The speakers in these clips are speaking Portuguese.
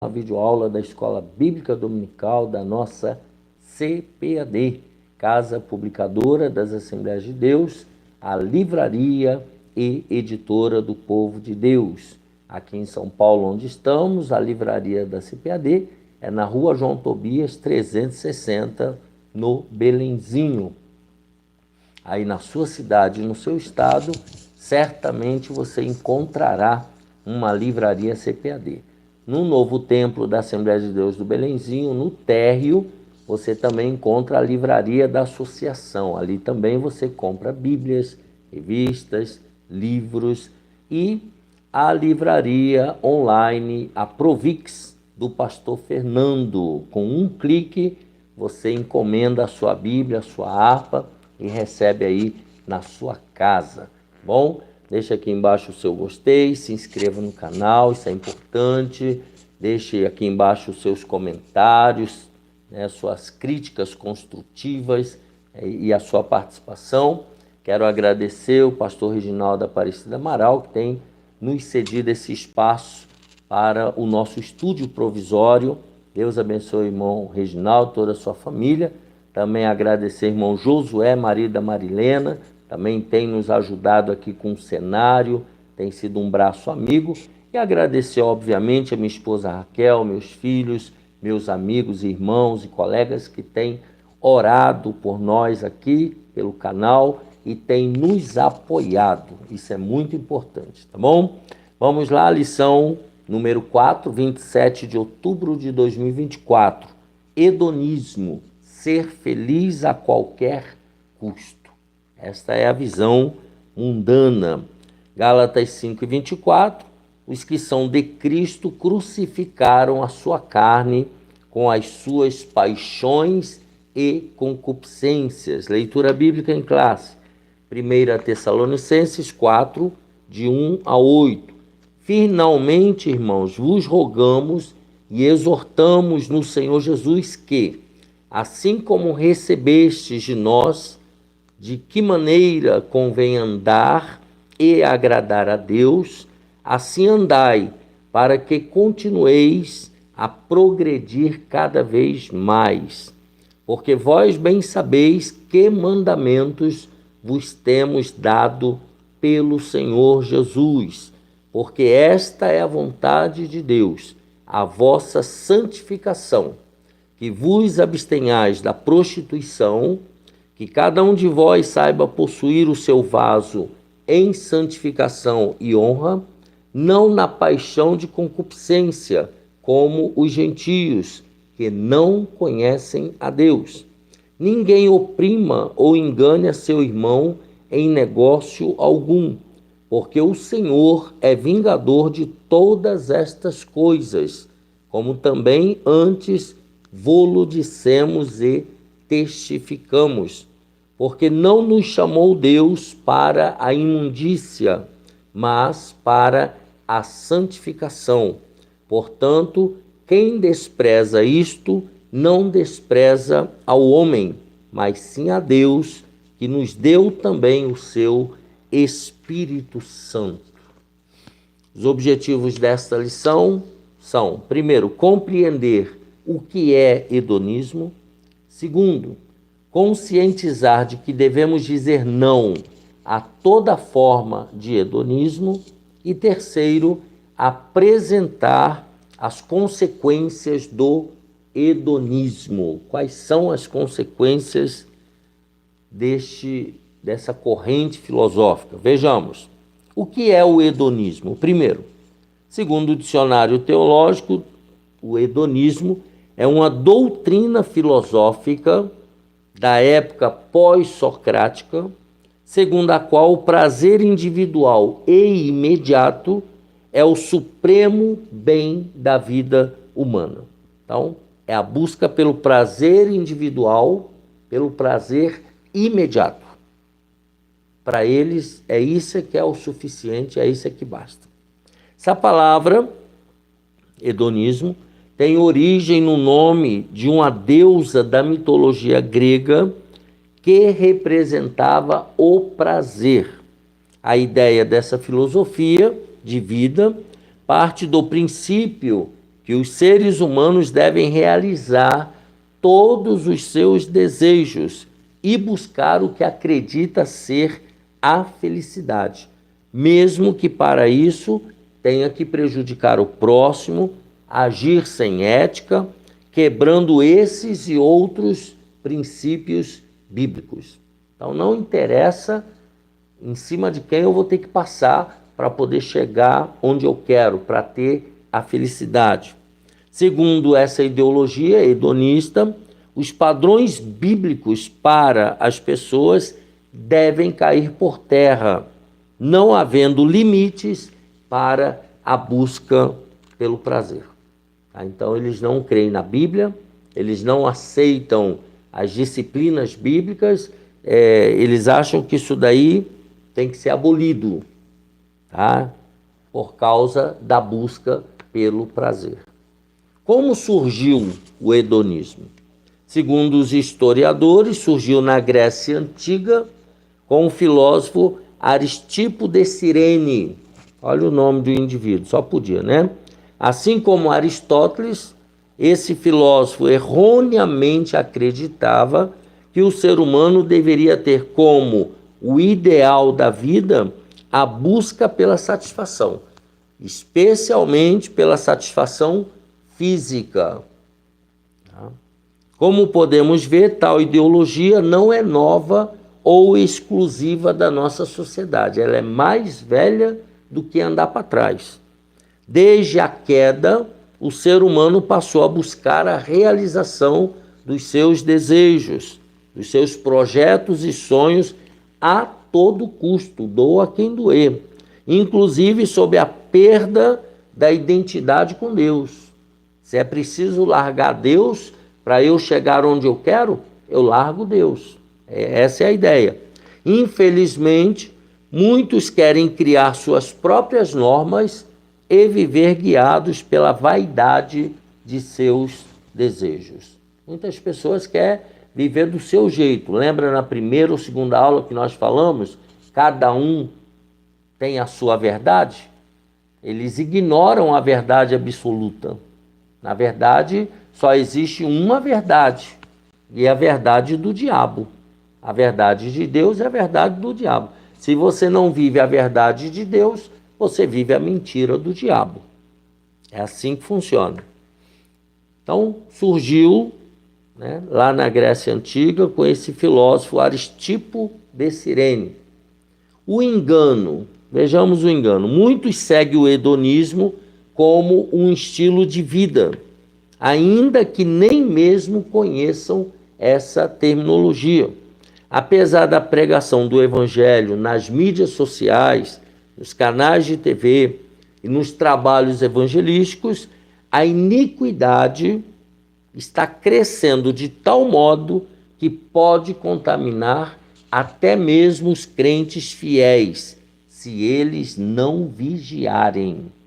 a videoaula da Escola Bíblica Dominical da nossa CPAD, Casa Publicadora das Assembleias de Deus, a livraria e editora do Povo de Deus. Aqui em São Paulo, onde estamos, a livraria da CPAD é na Rua João Tobias, 360, no Belenzinho. Aí na sua cidade, no seu estado, certamente você encontrará uma livraria CPAD. No novo templo da Assembleia de Deus do Belenzinho, no térreo, você também encontra a livraria da associação. Ali também você compra bíblias, revistas, livros e a livraria online, a Provix, do pastor Fernando. Com um clique, você encomenda a sua Bíblia, a sua harpa e recebe aí na sua casa. Bom, deixa aqui embaixo o seu gostei, se inscreva no canal, isso é importante. Deixe aqui embaixo os seus comentários, suas críticas construtivas e a sua participação. Quero agradecer o pastor Reginaldo Aparecida Amaral, que tem nos cedido esse espaço para o nosso estúdio provisório. Deus abençoe o irmão Reginaldo, toda a sua família. Também agradecer ao irmão Josué, marido da Marilena, também tem nos ajudado aqui com o cenário, tem sido um braço amigo. E agradecer, obviamente, a minha esposa Raquel, meus filhos, meus amigos, irmãos e colegas que têm orado por nós aqui, pelo canal, e têm nos apoiado. Isso é muito importante, tá bom? Vamos lá, lição número 4, 27 de outubro de 2024. Hedonismo, ser feliz a qualquer custo. Esta é a visão mundana. Gálatas 5:24. Os que são de Cristo crucificaram a sua carne com as suas paixões e concupiscências. Leitura bíblica em classe. 1 Tessalonicenses 4, de 1 a 8. Finalmente, irmãos, vos rogamos e exortamos no Senhor Jesus que, assim como recebestes de nós, de que maneira convém andar e agradar a Deus, assim andai, para que continueis a progredir cada vez mais. Porque vós bem sabeis que mandamentos vos temos dado pelo Senhor Jesus, porque esta é a vontade de Deus, a vossa santificação, que vos abstenhais da prostituição, que cada um de vós saiba possuir o seu vaso em santificação e honra, não na paixão de concupiscência, como os gentios, que não conhecem a Deus. Ninguém oprima ou engane a seu irmão em negócio algum, porque o Senhor é vingador de todas estas coisas, como também antes vô-lo dissemos e testificamos, porque não nos chamou Deus para a imundícia, mas para a santificação. Portanto, quem despreza isto, não despreza ao homem, mas sim a Deus, que nos deu também o seu Espírito Santo. Os objetivos desta lição são, primeiro, compreender o que é hedonismo. Segundo, conscientizar de que devemos dizer não a toda forma de hedonismo. E terceiro, apresentar as consequências do hedonismo. Quais são as consequências dessa corrente filosófica? Vejamos. O que é o hedonismo? Primeiro, segundo o dicionário teológico, o hedonismo é uma doutrina filosófica da época pós-socrática, segundo a qual o prazer individual e imediato é o supremo bem da vida humana. Então, é a busca pelo prazer individual, pelo prazer imediato. Para eles, é isso que é o suficiente, é isso que basta. Essa palavra, hedonismo, tem origem no nome de uma deusa da mitologia grega que representava o prazer. A ideia dessa filosofia de vida parte do princípio que os seres humanos devem realizar todos os seus desejos e buscar o que acredita ser a felicidade, mesmo que para isso tenha que prejudicar o próximo, agir sem ética, quebrando esses e outros princípios bíblicos. Então não interessa em cima de quem eu vou ter que passar para poder chegar onde eu quero, para ter a felicidade. Segundo essa ideologia hedonista, os padrões bíblicos para as pessoas devem cair por terra, não havendo limites para a busca pelo prazer. Então, eles não creem na Bíblia, eles não aceitam as disciplinas bíblicas, eles acham que isso daí tem que ser abolido, tá? Por causa da busca pelo prazer. Como surgiu o hedonismo? Segundo os historiadores, surgiu na Grécia Antiga com o filósofo Aristipo de Cirene. Olha o nome do indivíduo, só podia, né? Assim como Aristóteles, esse filósofo erroneamente acreditava que o ser humano deveria ter como o ideal da vida a busca pela satisfação, especialmente pela satisfação física. Como podemos ver, tal ideologia não é nova ou exclusiva da nossa sociedade. Ela é mais velha do que andar para trás. Desde a queda, o ser humano passou a buscar a realização dos seus desejos, dos seus projetos e sonhos a todo custo, doa quem doer, inclusive sob a perda da identidade com Deus. Se é preciso largar Deus para eu chegar onde eu quero, eu largo Deus. Essa é a ideia. Infelizmente, muitos querem criar suas próprias normas e viver guiados pela vaidade de seus desejos. Muitas pessoas querem viver do seu jeito. Lembra na primeira ou segunda aula que nós falamos? Cada um tem a sua verdade. Eles ignoram a verdade absoluta. Na verdade, só existe uma verdade, e é a verdade do diabo. A verdade de Deus é a verdade do diabo. Se você não vive a verdade de Deus, você vive a mentira do diabo. É assim que funciona. Então, surgiu, né, lá na Grécia Antiga com esse filósofo Aristipo de Cirene. O engano, vejamos o engano. Muitos seguem o hedonismo como um estilo de vida, ainda que nem mesmo conheçam essa terminologia. Apesar da pregação do evangelho nas mídias sociais, nos canais de TV e nos trabalhos evangelísticos, a iniquidade está crescendo de tal modo que pode contaminar até mesmo os crentes fiéis, se eles não vigiarem.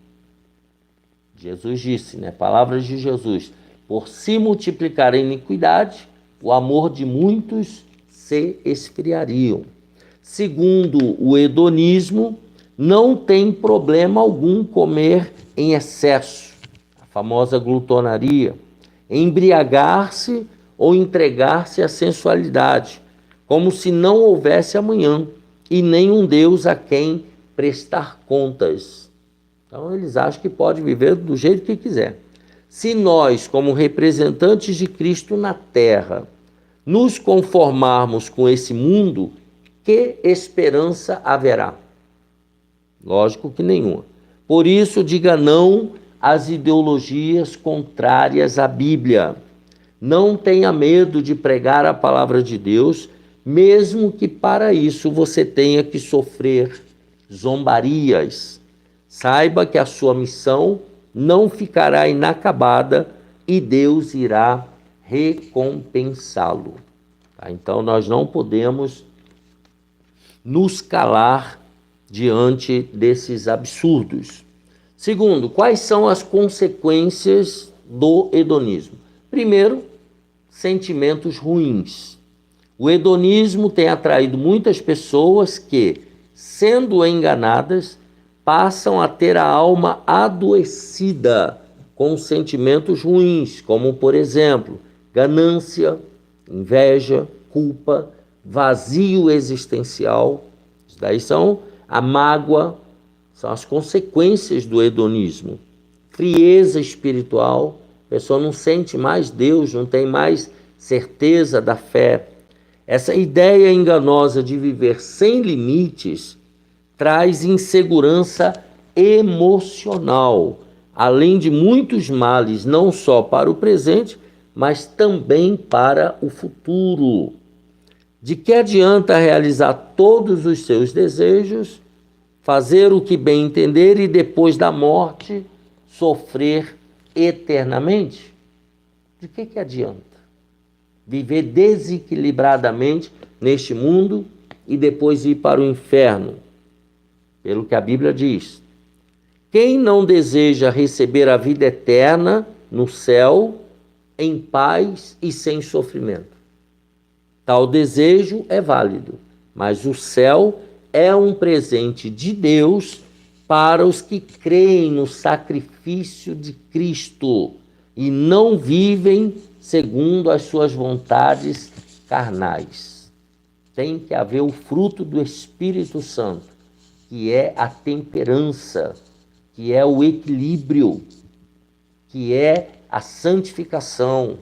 Jesus disse, né? Palavras de Jesus: por se multiplicar a iniquidade, o amor de muitos se esfriariam. Segundo o hedonismo, não tem problema algum comer em excesso, a famosa glutonaria, embriagar-se ou entregar-se à sensualidade, como se não houvesse amanhã e nem um Deus a quem prestar contas. Então eles acham que pode viver do jeito que quiser. Se nós, como representantes de Cristo na terra, nos conformarmos com esse mundo, que esperança haverá? Lógico que nenhuma. Por isso, diga não às ideologias contrárias à Bíblia. Não tenha medo de pregar a palavra de Deus, mesmo que para isso você tenha que sofrer zombarias. Saiba que a sua missão não ficará inacabada e Deus irá recompensá-lo. Tá? Então, nós não podemos nos calar diante desses absurdos. Segundo, quais são as consequências do hedonismo? Primeiro, sentimentos ruins. O hedonismo tem atraído muitas pessoas que, sendo enganadas, passam a ter a alma adoecida com sentimentos ruins, como, por exemplo, ganância, inveja, culpa, vazio existencial. Isso daí são a mágoa, são as consequências do hedonismo. Frieza espiritual, a pessoa não sente mais Deus, não tem mais certeza da fé. Essa ideia enganosa de viver sem limites traz insegurança emocional, além de muitos males, não só para o presente, mas também para o futuro. De que adianta realizar todos os seus desejos, fazer o que bem entender e depois da morte sofrer eternamente? De que adianta viver desequilibradamente neste mundo e depois ir para o inferno? Pelo que a Bíblia diz, quem não deseja receber a vida eterna no céu, em paz e sem sofrimento? Tal desejo é válido, mas o céu é um presente de Deus para os que creem no sacrifício de Cristo e não vivem segundo as suas vontades carnais. Tem que haver o fruto do Espírito Santo, que é a temperança, que é o equilíbrio, que é a santificação.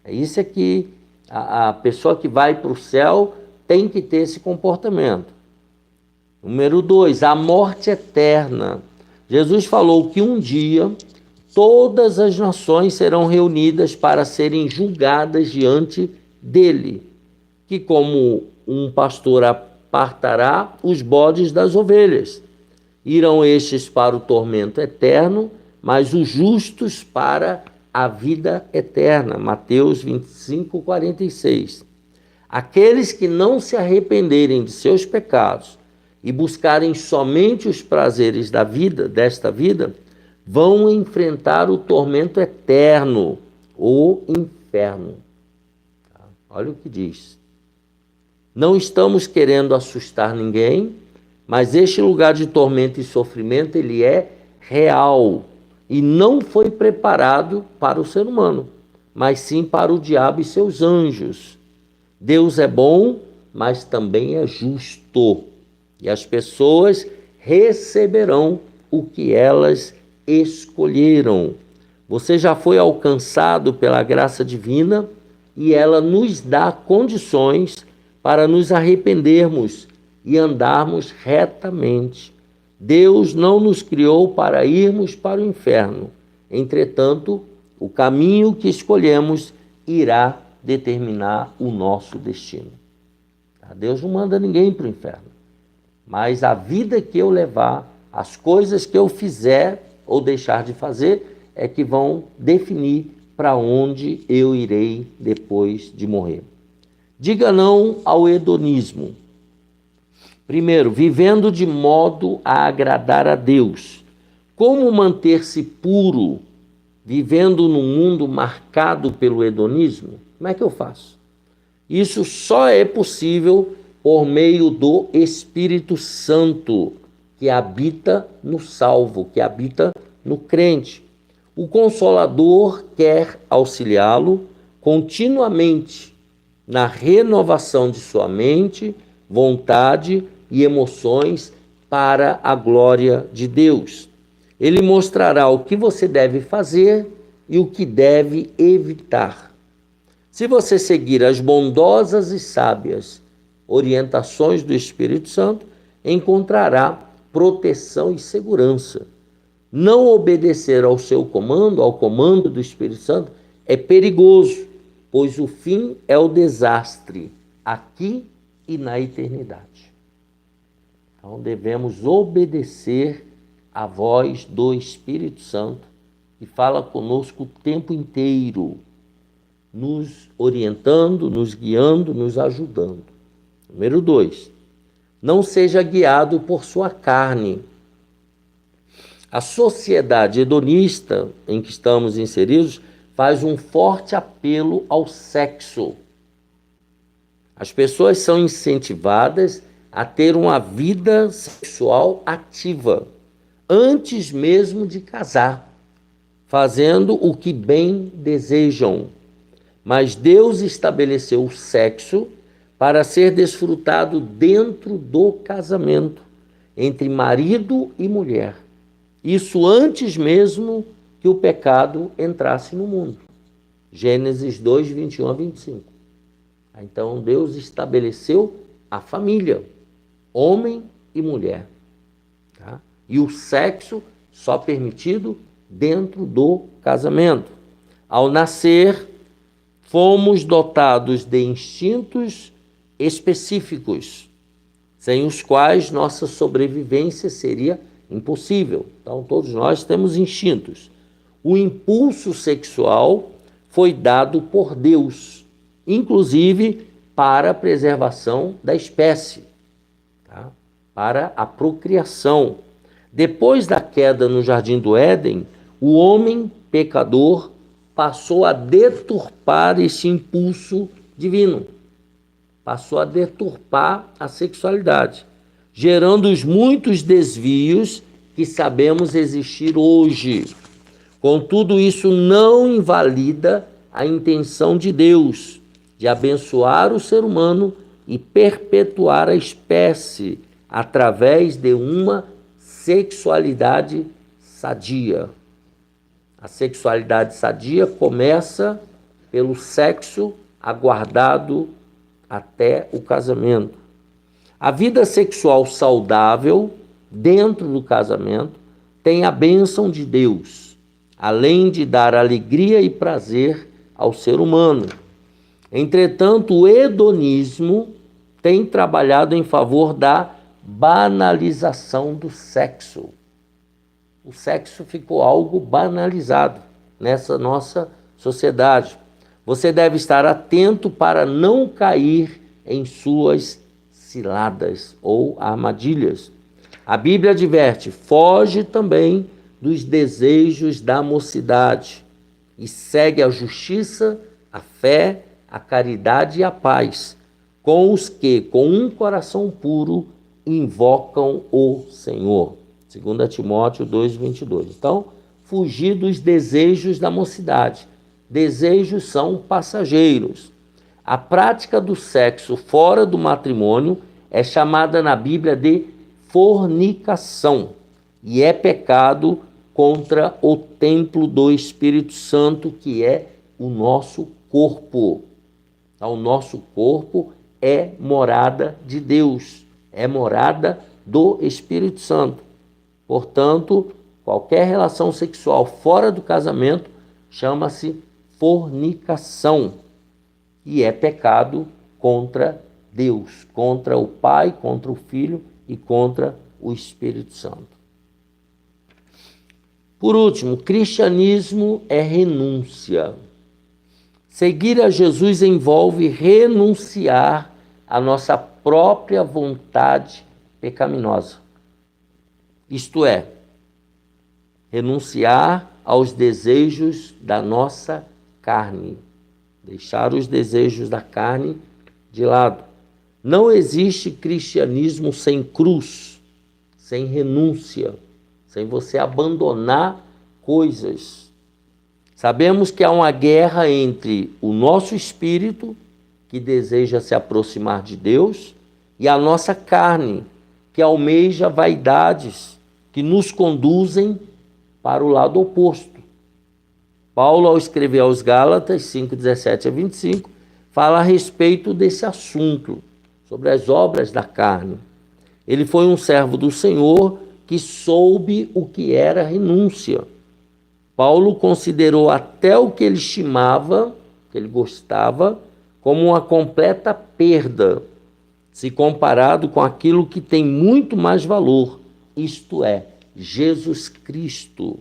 É isso que a pessoa que vai para o céu tem que ter esse comportamento. Número 2, a morte eterna. Jesus falou que um dia todas as nações serão reunidas para serem julgadas diante dele, que como um pastor apartará os bodes das ovelhas. Irão estes para o tormento eterno, mas os justos para a vida eterna. Mateus 25, 46. Aqueles que não se arrependerem de seus pecados e buscarem somente os prazeres da vida, desta vida, vão enfrentar o tormento eterno, o inferno. Olha o que diz. Não estamos querendo assustar ninguém, mas este lugar de tormento e sofrimento, ele é real e não foi preparado para o ser humano, mas sim para o diabo e seus anjos. Deus é bom, mas também é justo, e as pessoas receberão o que elas escolheram. Você já foi alcançado pela graça divina e ela nos dá condições para nos arrependermos e andarmos retamente. Deus não nos criou para irmos para o inferno. Entretanto, o caminho que escolhemos irá determinar o nosso destino. Deus não manda ninguém para o inferno, mas a vida que eu levar, as coisas que eu fizer ou deixar de fazer, é que vão definir para onde eu irei depois de morrer. Diga não ao hedonismo. Primeiro, vivendo de modo a agradar a Deus. Como manter-se puro, vivendo num mundo marcado pelo hedonismo? Como é que eu faço? Isso só é possível por meio do Espírito Santo, que habita no salvo, que habita no crente. O Consolador quer auxiliá-lo continuamente na renovação de sua mente, vontade e emoções para a glória de Deus. Ele mostrará o que você deve fazer e o que deve evitar. Se você seguir as bondosas e sábias orientações do Espírito Santo, encontrará proteção e segurança. Não obedecer ao seu comando, ao comando do Espírito Santo, é perigoso, pois o fim é o desastre, aqui e na eternidade. Então devemos obedecer à voz do Espírito Santo, que fala conosco o tempo inteiro, nos orientando, nos guiando, nos ajudando. Número 2, não seja guiado por sua carne. A sociedade hedonista em que estamos inseridos faz um forte apelo ao sexo. As pessoas são incentivadas a ter uma vida sexual ativa, antes mesmo de casar. fazendo o que bem desejam. Mas Deus estabeleceu o sexo para ser desfrutado dentro do casamento, entre marido e mulher. Isso antes mesmo que o pecado entrasse no mundo. Gênesis 2, 21 a 25. Então Deus estabeleceu a família, homem e mulher. Tá? E o sexo só permitido dentro do casamento. Ao nascer, fomos dotados de instintos específicos, sem os quais nossa sobrevivência seria impossível. Então, todos nós temos instintos. O impulso sexual foi dado por Deus, inclusive para a preservação da espécie, tá? Para a procriação. Depois da queda no Jardim do Éden, o homem pecador passou a deturpar esse impulso divino, passou a deturpar a sexualidade, gerando os muitos desvios que sabemos existir hoje. Contudo, isso não invalida a intenção de Deus de abençoar o ser humano e perpetuar a espécie através de uma sexualidade sadia. A sexualidade sadia começa pelo sexo aguardado até o casamento. A vida sexual saudável dentro do casamento tem a bênção de Deus, além de dar alegria e prazer ao ser humano. Entretanto, o hedonismo tem trabalhado em favor da banalização do sexo. O sexo ficou algo banalizado nessa nossa sociedade. Você deve estar atento para não cair em suas ciladas ou armadilhas. A Bíblia adverte: foge também dos desejos da mocidade e segue a justiça, a fé, a caridade e a paz, com os que, com um coração puro, invocam o Senhor. 2 Timóteo 2:22. Então, fugir dos desejos da mocidade. Desejos são passageiros. A prática do sexo fora do matrimônio é chamada na Bíblia de fornicação e é pecado contra o templo do Espírito Santo, que é o nosso corpo. Então, o nosso corpo é morada de Deus, é morada do Espírito Santo. Portanto, qualquer relação sexual fora do casamento chama-se fornicação e é pecado contra Deus, contra o Pai, contra o Filho e contra o Espírito Santo. Por último, cristianismo é renúncia. Seguir a Jesus envolve renunciar à nossa própria vontade pecaminosa. Isto é, renunciar aos desejos da nossa carne, deixar os desejos da carne de lado. Não existe cristianismo sem cruz, sem renúncia, sem você abandonar coisas. Sabemos que há uma guerra entre o nosso espírito, que deseja se aproximar de Deus, e a nossa carne, que almeja vaidades que nos conduzem para o lado oposto. Paulo, ao escrever aos Gálatas 5:17 a 25, fala a respeito desse assunto, sobre as obras da carne. Ele foi um servo do Senhor que soube o que era renúncia. Paulo considerou até o que ele estimava, que ele gostava, como uma completa perda, se comparado com aquilo que tem muito mais valor, isto é, Jesus Cristo.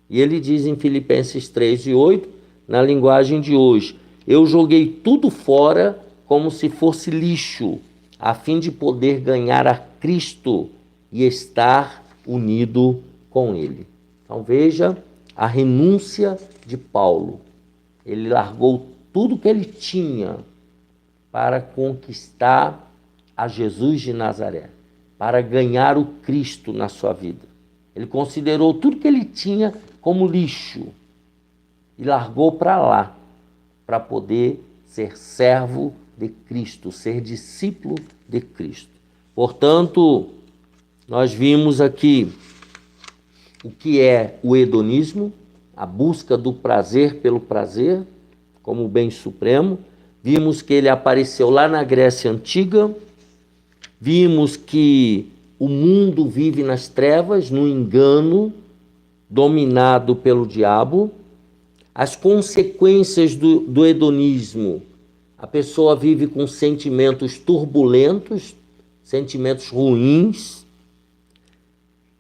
E ele diz em Filipenses 3:8, na linguagem de hoje: eu joguei tudo fora como se fosse lixo, a fim de poder ganhar a Cristo e estar unido com Ele. Então veja a renúncia de Paulo. Ele largou tudo que ele tinha para conquistar a Jesus de Nazaré, para ganhar o Cristo na sua vida. Ele considerou tudo que ele tinha como lixo e largou para lá, para poder ser servo de Cristo, ser discípulo de Cristo. Portanto, nós vimos aqui o que é o hedonismo, a busca do prazer pelo prazer, como bem supremo. Vimos que ele apareceu lá na Grécia Antiga. Vimos que o mundo vive nas trevas, no engano, dominado pelo diabo. As consequências do hedonismo: a pessoa vive com sentimentos turbulentos, sentimentos ruins.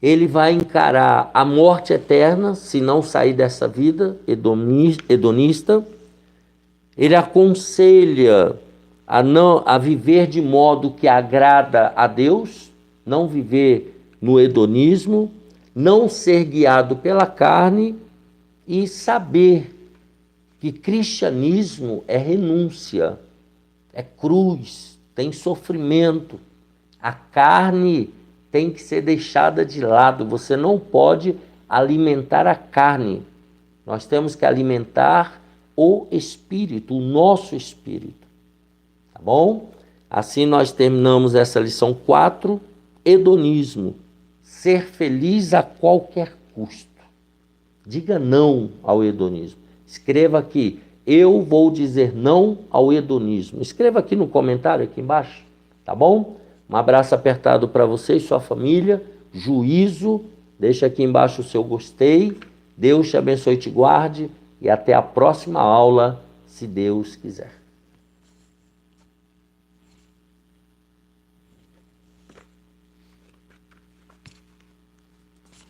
Ele vai encarar a morte eterna se não sair dessa vida hedonista. Ele aconselha a viver de modo que agrada a Deus, não viver no hedonismo, não ser guiado pela carne e saber que cristianismo é renúncia, é cruz, tem sofrimento. A carne tem que ser deixada de lado. Você não pode alimentar a carne. Nós temos que alimentar o espírito, o nosso espírito. Tá bom? Assim nós terminamos essa lição 4, hedonismo. Ser feliz a qualquer custo. Diga não ao hedonismo. Escreva aqui: eu vou dizer não ao hedonismo. Escreva aqui no comentário, aqui embaixo. Tá bom? Um abraço apertado para você e sua família. Juízo. Deixa aqui embaixo o seu gostei. Deus te abençoe e te guarde. E até a próxima aula, se Deus quiser.